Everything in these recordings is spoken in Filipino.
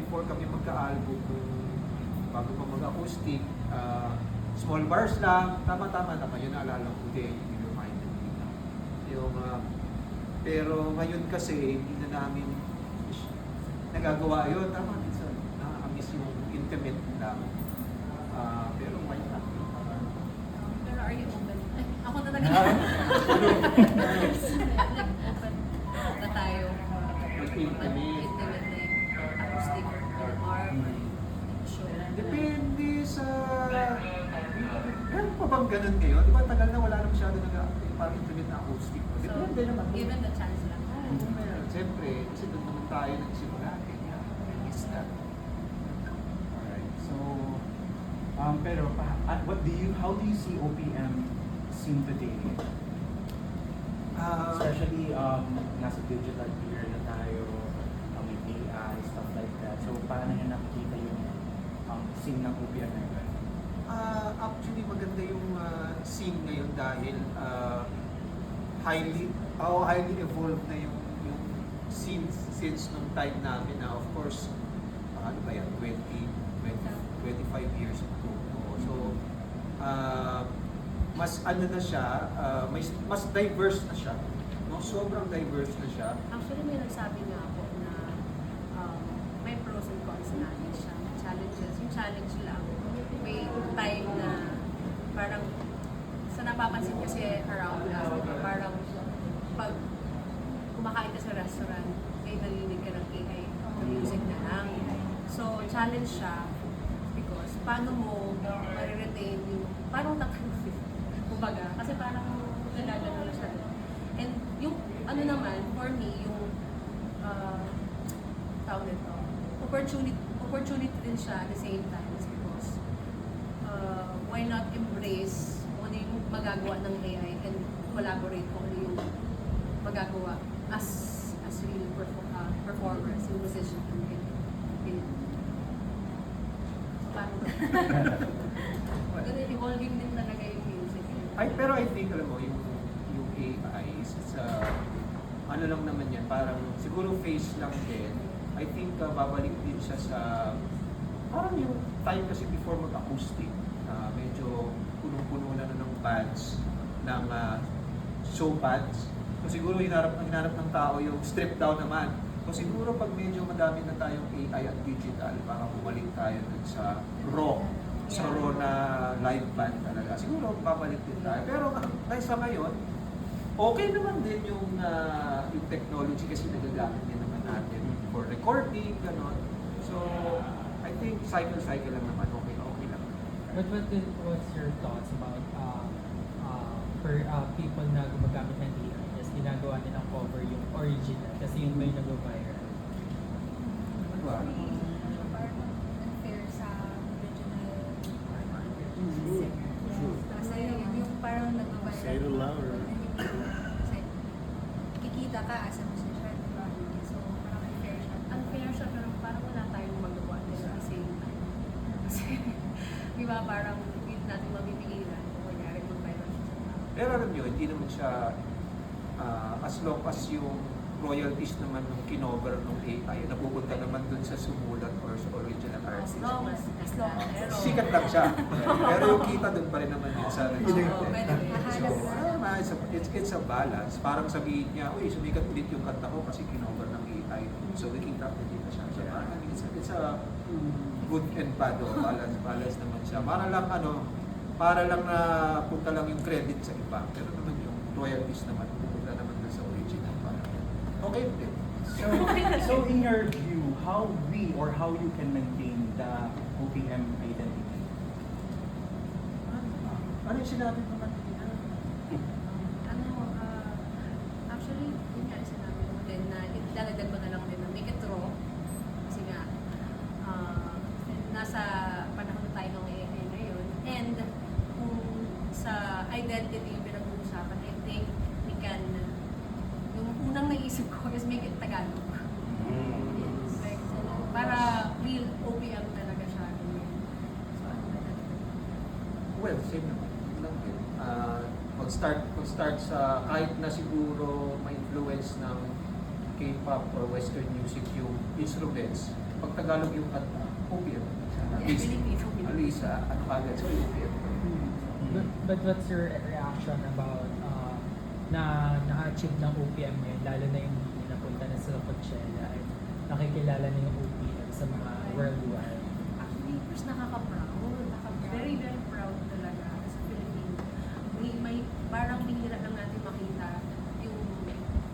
before kami magka-album, bago pa mag-acoustic, small bars lang, tama, yun naalala ko din, you reminded me na. Pero ngayon kasi, hindi na namin nagagawa yun, tama, minsan, nakakamiss yung intimate lang. Pero why not? Pero are you open? Ako na talaga. Open na tayo. Mag-intimate. Acoustic or show. Depende sa... Meron pa bang ganun ngayon? Di ba tagal na wala na masyado parang intimate na acoustic. Depende naman. Given the chance lang. Meron. Siyempre, kasi doon naman tayo nagsimula. Kaya, is that. Alright, so, pero how do you see OPM scene today? Especially, nasa digital era na tayo, may AI, stuff like that. So, paano nyo nakikita yung scene ng OPM ngayon? Actually, maganda yung scene ngayon dahil highly evolved na yung scene since nung time namin na, of course, ano ba yan, 25 years ago. So, mas ano na siya, mas diverse na siya. No? Sobrang diverse na siya. Actually, may nagsabi nga ako na may pros and cons natin siya. Challenges. Yung challenge lang, may time na parang sa napapansin kasi around us, parang pag kumakain ka sa restaurant, may narinig ka ng AI na music na lang. So, challenge siya because paano mo mariretain yung, parang tatanungin, kumbaga, kasi parang nagagano siya. And yung, ano naman, for me, yung, tawag nito, opportunity din siya at the same time because why not embrace kung ano yung magagawa ng AI and collaborate kung ano yung magagawa as real performers, yung musician in so parang ganun, evolving din talaga yung music. Pero I think, alam mo, yung AI is ano lang naman yan, parang siguro face lang din. I think babalik din siya sa parang yung time kasi before mag-acoustic, medyo punong-puno na ng bands, ng show bands. So siguro hinarap ng tao yung strip down naman. So siguro pag medyo madami na tayong AI at digital, baka bumalik tayo dun sa raw na live band talaga. Siguro babalik din tayo. Pero sa ngayon, okay naman din yung technology kasi nagagamit din naman natin for recording, gano'n. So, I think cycle lang naman, okay lang. But what's your thoughts about for people na gumagamit ng AI, just ginagawa nilang cover yung original kasi yung may nag-viral? Ano ba? Parang unfair sa original singer. Kasi yung parang nag-viral. Say it louder. Kasi kikita ka as a musician, diba? So parang unfair siya. Unfair siya pero parang wala tayong magawa din at the same time. Kasi, di ba parang hindi natin mabibigilan kung kunyari mag-viral siya sa tao. Pero alam nyo, hindi naman siya as long as yung royalties naman ng kinover ng AI, napupunta naman dun sa sumulat or sa original As artist. long as pero Sikat lang siya. Pero yung kita dun pa rin naman yun sa Oo, pwede. So, it's a balance. Parang sabihin niya, uy, sumikat ulit yung kanta ko kasi kinover ng AI. So, nakita siya. So, parang it's a good and bad. Balance naman siya. Para lang na punta lang yung credit sa iba. Pero naman yung royalties naman, pupunta naman dun sa original. Okay din. So in your view, how you can maintain the OPM identity? Ano yung sinabi mo kanina? Actually, yun nga yung sinabi mo din na ilalagdag ko na lang din na make it raw. Kasi nga, nasa panahon tayo ng AI ngayon. And kung sa identity yung pinag-uusapan, I think we can, yung unang naisip ko is make it Tagalog. Yes. Like, para real OPM talaga siya. So, ano ba natin? Well, same naman. Yun lang din. Mag-start sa kahit na siguro may influence ng K-pop or Western music yung instruments, pag Tagalog yung kanta, OPM. At least, ano kagad, so OPM. But what's your reaction about na-achieve ng OPM ngayon, lalo na yung napunta na sa Coachella at nakikilala na yung OPM sa mga worldwide? Actually, first nakaka-proud. Very, very proud talaga as a Filipino. May parang bihira lang natin makita yung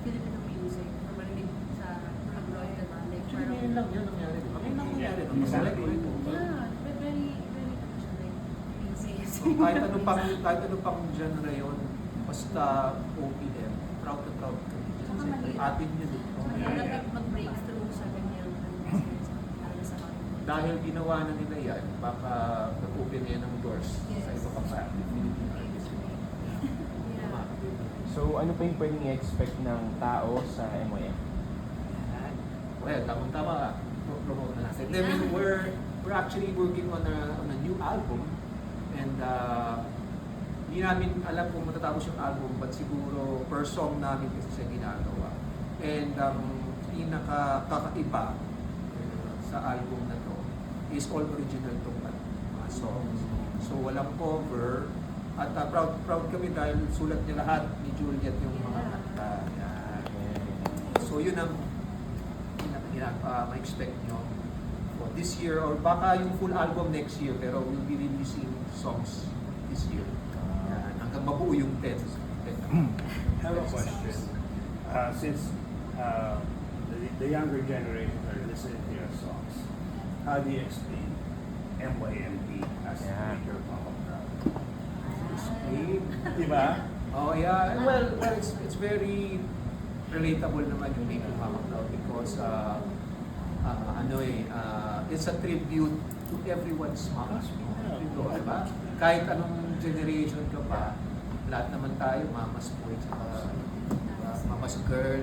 Filipino music na marinig sa abroad, diba? Like, Actually, ngayon lang yun nangyari. Ngayon lang nangyari. yeah, very, very, like, amazing. So, kahit ano pang genre yun, basta OPM, proud na proud kami. Kasi atin yun eh. Dapat mag-breakthrough sa ganyang lalo sa mga. Dahil ginawa na nila yan, baka nag-open yan ng doors sa iba pang sa Philippine artists. Yeah. So, ano pa yung pwedeng i-expect ng tao sa MYM? Well, tamang-tama ka. Promote na natin. I mean, we're actually working on a new album and hindi namin alam kung matatapos yung album but siguro per song namin kasi siya ginagawa. And pinaka-kakaiba sa album na to is all original tong mga songs. So walang cover at proud kami dahil sulat niya lahat ni Juliet yung mga kanta. Yan. So yun ang ma-expect nyo for this year or baka yung full album next year pero we'll be releasing songs this year. Yan. Hanggang mabuo yung 10. I have a question. Since the younger generation are listening to your songs, how do you explain MYMP as a Yeah. major pop-up crowd? Diba? Oh yeah. Well, it's very relatable naman yung Make Your Mama Proud because it's a tribute to everyone's mama. Diba? Kahit anong generation ka pa, lahat naman tayo, mama's boy, tsaka mama's girl.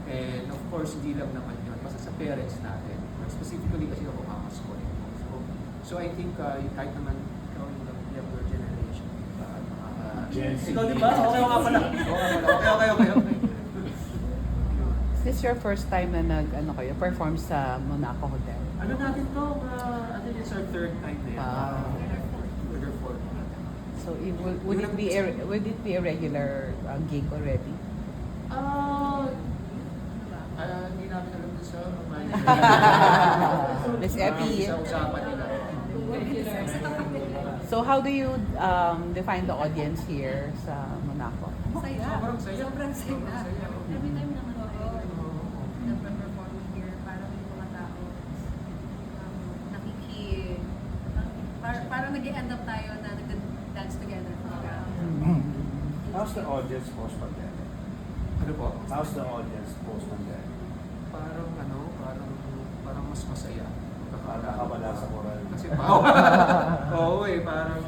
And of course, hindi lang naman yun. Basta sa parents natin. Specifically kasi ako mama's boy. So I think kahit naman ikaw yung younger generation, Gen Z. ikaw di ba? Okay nga pala. Okay. This is your first time na perform sa Monaco Hotel? Ano natin to? I think it's our third time na yan. Wow. Third or fourth. So would it be a regular gig already? Hindi namin alam doon sa Miss Epi. Sa usapan nila. So how do you define the audience here sa Monaco? Saya. Sobrang saya. Sobrang saya. Sobrang saya. Every time naman ako nagpe-perform here, parang yung mga tao parang nag-end up tayo na nag-dance together. How's the audience post-pandemic? Ano po? How's the audience post-pandemic? Parang mas masaya. Nakakawala sa moral. Kasi oo parang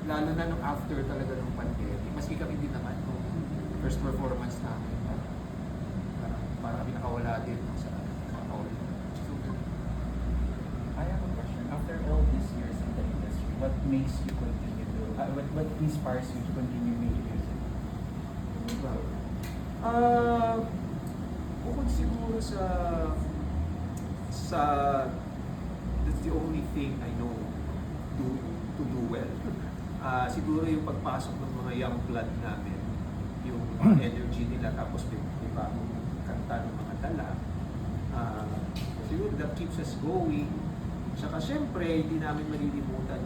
lalo na nung after talaga ng pandemic. Maski kami din naman nung first performance namin. Parang kami nakawala din sa all. I have a question. After all these years in the industry, what makes you continue to, what inspires you to continue making music? Bukod siguro sa that's the only thing I know to do well. Siguro yung pagpasok ng mga young blood namin, yung energy nila tapos may bagong kanta ng mga dala. Siguro that keeps us going. Tsaka syempre, hindi namin malilimutan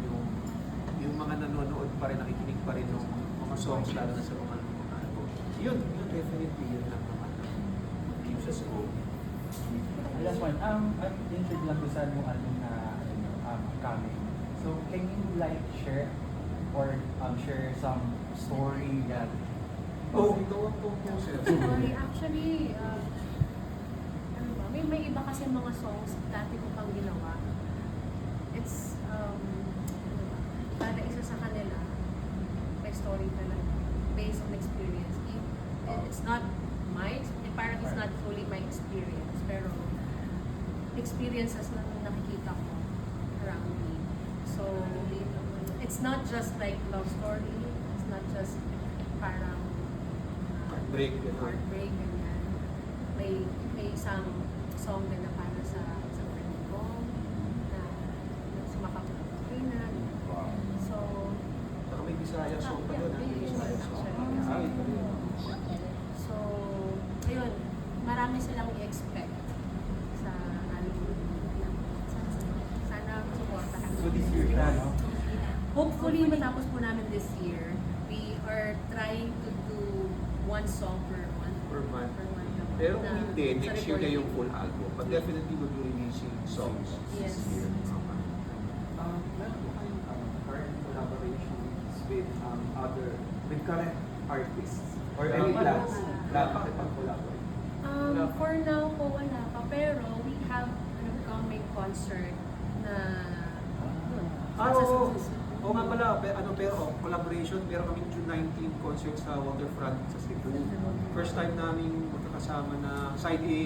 yung mga nanonood pa rin, nakikinig pa rin ng mga songs lalo na sa mga album. Yun definitely yun lang naman keeps us going. Last one, I'm intrigued lang sa mong album na coming. So can you like share or share some story that Ikaw ang composer. Sorry, actually, ano ba, may iba kasi mga songs dati ko pang ginawa. It's, ano ba, kada isa sa kanila, may story talaga, based on experience. It's not parang it's not fully my experience, pero experiences na nakikita ko around me. So, it's not just like love story, it's not just parang Heartbreak. heartbreak, ganyan. May may isang song din na para sa friend ko na sumakapagpapakina. Wow. So, Baka may Bisaya song pa doon. may Bisaya song. actually. Ay, ito rin. So, ayun, marami silang i-expect sa album. Sana supportahan. So this year siya, no? Hopefully, matapos po namin this year. We are trying to do one song per month. Per month. Per month naman. Pero kung Na- hindi, sa next year na recording. yung full album. But definitely we'll be releasing songs Yes. this year. Meron po kayong current collaborations with with current artists? Or any plans na pakipag-collaborate? For now po, wala pa. Pero we have an upcoming concert na Oo. Oo nga pala, pero collaboration, meron kami June 19 concert sa Waterfront sa Cebu. First time namin magkakasama na side A,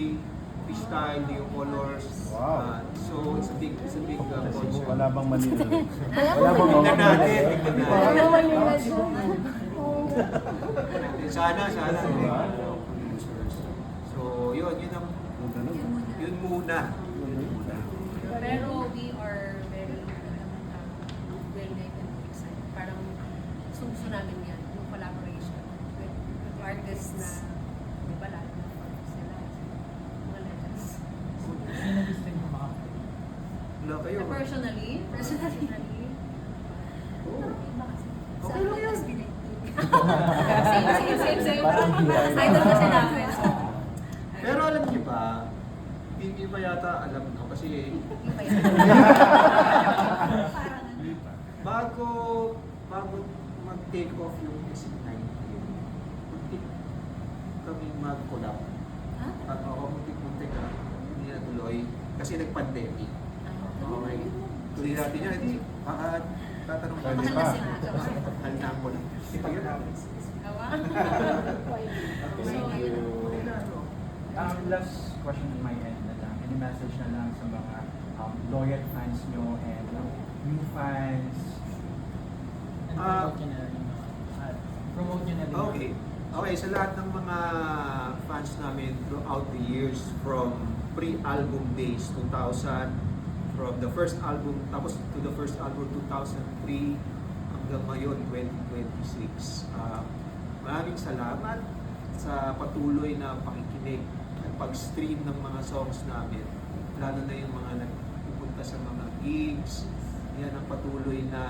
freestyle, Neo Colors. Wow. So it's a big concert. Wala bang Manila? Wala bang Tignan natin, tignan natin. Manila. Sana. So yun ang, yun muna. Pero we are very willing and excited. Parang suso namin yan, yung collaboration with artists na di ba lahat na sila, mga legends. Sino gusto niyo makapag? Wala kayo. Personally, Okay lang yan. Same. Parang Idol kasi namin. Pero alam niyo ba, hindi pa yata alam no kasi Yung pa yan. bago mag-take off yung S19, muntik kaming mag-collab. Ha? At muntik na hindi natuloy kasi nag-pandemic. Okay. Tuloy natin yan. Tatanong Mahal tayo. na sila. Mahal na ako lang. Ipagyan natin. Gawa. Thank So, you. yun. Last question on my end na lang. Any message na lang sa mga loyal fans nyo and new fans? And promote nyo na rin yung promote nyo na rin. Okay. Okay, sa lahat ng mga fans namin throughout the years from pre-album days 2000, from the first album, tapos to the first album 2003 hanggang ngayon 2026. Maraming salamat sa patuloy na pakikinig at pag-stream ng mga songs namin. Lalo na yung mga nagpupunta sa mga gigs. Yan ang patuloy na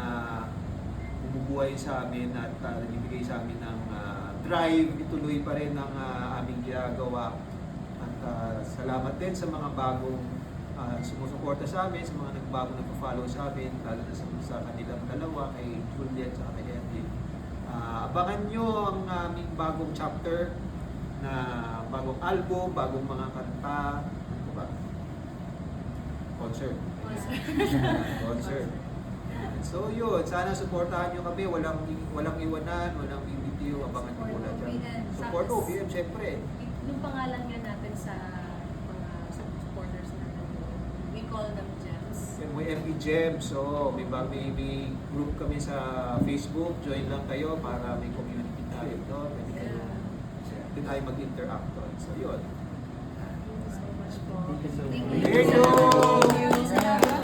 bumubuhay sa amin at nagbibigay sa amin ng drive. Ituloy pa rin ang aming ginagawa. At salamat din sa mga bagong sumusuporta sa amin, sa mga nagbagong nagpa-follow sa amin, lalo na sa kanilang dalawa, kay Juliet at kay Edwin. Abangan nyo ang aming bagong chapter na bagong album, bagong mga kanta, ano ba? Concert. Concert. So yun, sana supportahan nyo kami, walang iwanan, walang bibitiw, abangan nyo muna dyan. Support OPM, syempre. Yung pangalan nga natin sa mga supporters natin, we call them gems. May MB Gems, so may group kami sa Facebook, join lang kayo para may community tayo doon. Pwede tayo mag-interact doon. So yun. Thank you so much po. Thank you so much. Thank you. Thank you. Salamat.